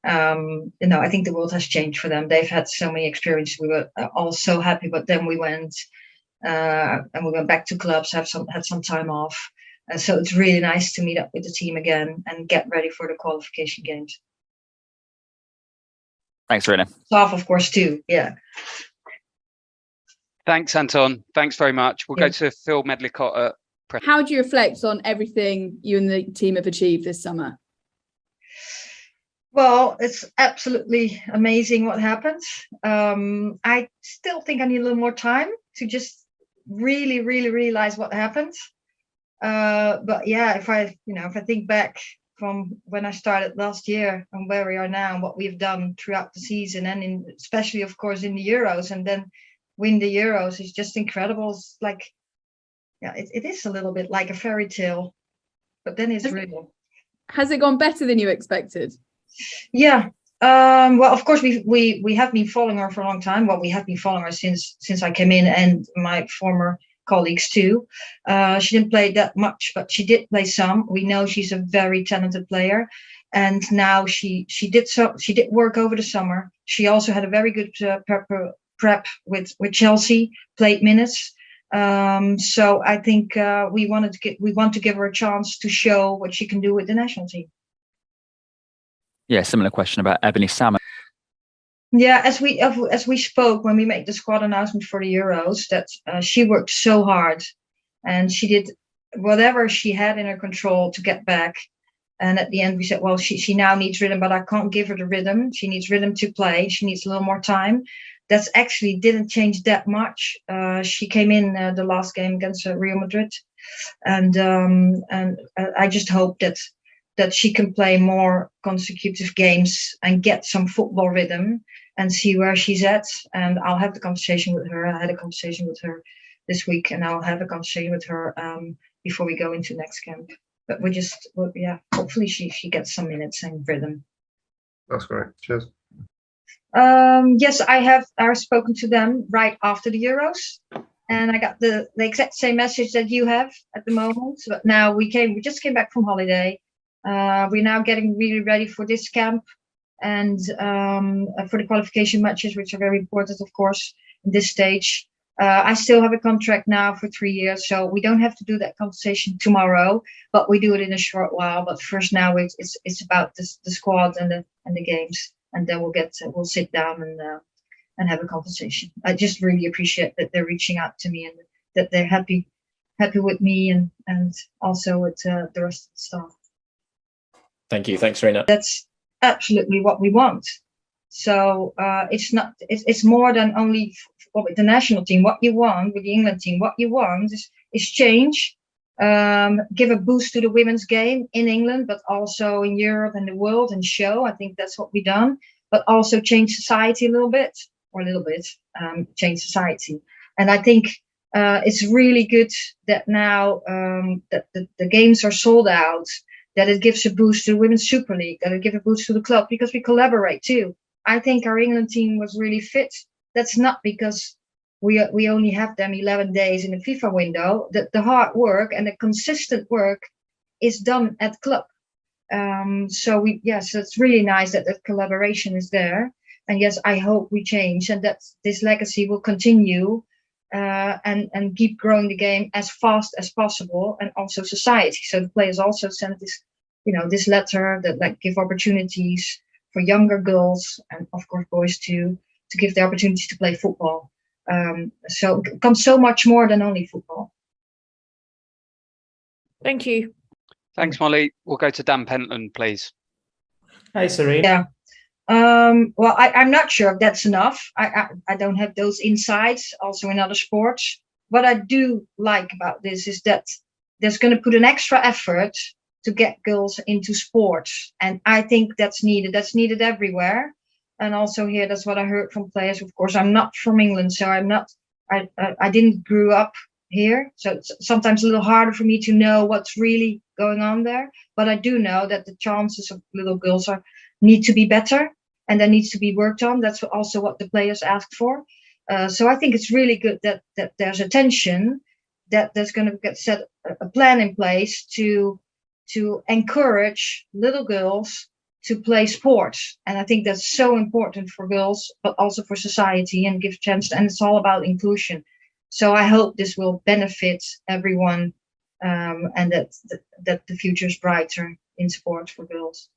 I think the world has changed for them. They've had so many experiences. We were all so happy, but then we went and we went back to clubs, had some time off. So it's really nice to meet up with the team again and get ready for the qualification games. Thanks, Sarina. Staff, of course, too. Yeah. Thanks, Anton. Thanks very much. We'll go to Phil Medlicott. How do you reflect on everything you and the team have achieved this summer? Well, it's absolutely amazing what happened. I still think I need a little more time to just really realize what happened. But yeah, if I think back from when I started last year and where we are now and what we've done throughout the season and especially, of course, in the Euros, and then win the Euros is just incredible. It's like, it is a little bit like a fairy tale, but then it's real. Has it gone better than you expected? Yeah. Well, of course, we have been following her for a long time. Well, we have been following her since I came in, and my former colleagues too. She didn't play that much, but she did play some. We know she's a very talented player, and now she did work over the summer. She also had a very good prep with Chelsea, played minutes. So I think we want to give her a chance to show what she can do with the national team. Yeah, similar question about Ebony Salmon. Yeah, as we spoke when we made the squad announcement for the Euros, that she worked so hard, and she did whatever she had in her control to get back. And at the end, we said, well, she now needs rhythm, but I can't give her the rhythm. She needs rhythm to play. She needs a little more time. That's actually didn't change that much. She came in the last game against Real Madrid, and I just hope that she can play more consecutive games and get some football rhythm and see where she's at. And I'll have the conversation with her. I had a conversation with her this week, and I'll have a conversation with her before we go into next camp. But hopefully she gets some minutes and rhythm. That's great. Cheers. Yes, I've spoken to them right after the Euros, and I got the exact same message that you have at the moment. But now we just came back from holiday. We're now getting really ready for this camp and for the qualification matches, which are very important, of course, in this stage. I still have a contract now for 3 years, so we don't have to do that conversation tomorrow, but we do it in a short while. But first, now it's about the squad and the games, and then we'll sit down and have a conversation. I just really appreciate that they're reaching out to me and that they're happy with me and also with the rest of the staff. Thank you. Thanks, Sarina. That's absolutely what we want. So it's more than only with the national team. What you want with the England team, what you want is change, give a boost to the women's game in England, but also in Europe and the world, and show. I think that's what we've done, but also change society a little bit, change society. And I think it's really good that now that the games are sold out, that it gives a boost to the Women's Super League, that it gives a boost to the club, because we collaborate too. I think our England team was really fit. That's not because we only have them 11 days in the FIFA window. The hard work and the consistent work is done at club. So it's really nice that collaboration is there. And yes, I hope we change and that this legacy will continue and keep growing the game as fast as possible, and also society. So the players also send this letter that give opportunities for younger girls and of course boys to give the opportunity to play football. So it becomes so much more than only football. Thank you. Thanks, Molly. We'll go to Dan Pentland, please. Hi, Sarina. Yeah. Well, I'm not sure if that's enough. I don't have those insights also in other sports. What I do like about this is that there's going to put an extra effort to get girls into sports. And I think that's needed. That's needed everywhere. And also here, that's what I heard from players. Of course, I'm not from England, so I didn't grow up here. So it's sometimes a little harder for me to know what's really going on there. But I do know that the chances of little girls need to be better, and that needs to be worked on. That's also what the players asked for. So I think it's really good that there's attention, that there's going to get set a plan in place to encourage little girls to play sports. And I think that's so important for girls, but also for society, and give chance. And it's all about inclusion. So I hope this will benefit everyone, and that the future is brighter in sports for girls.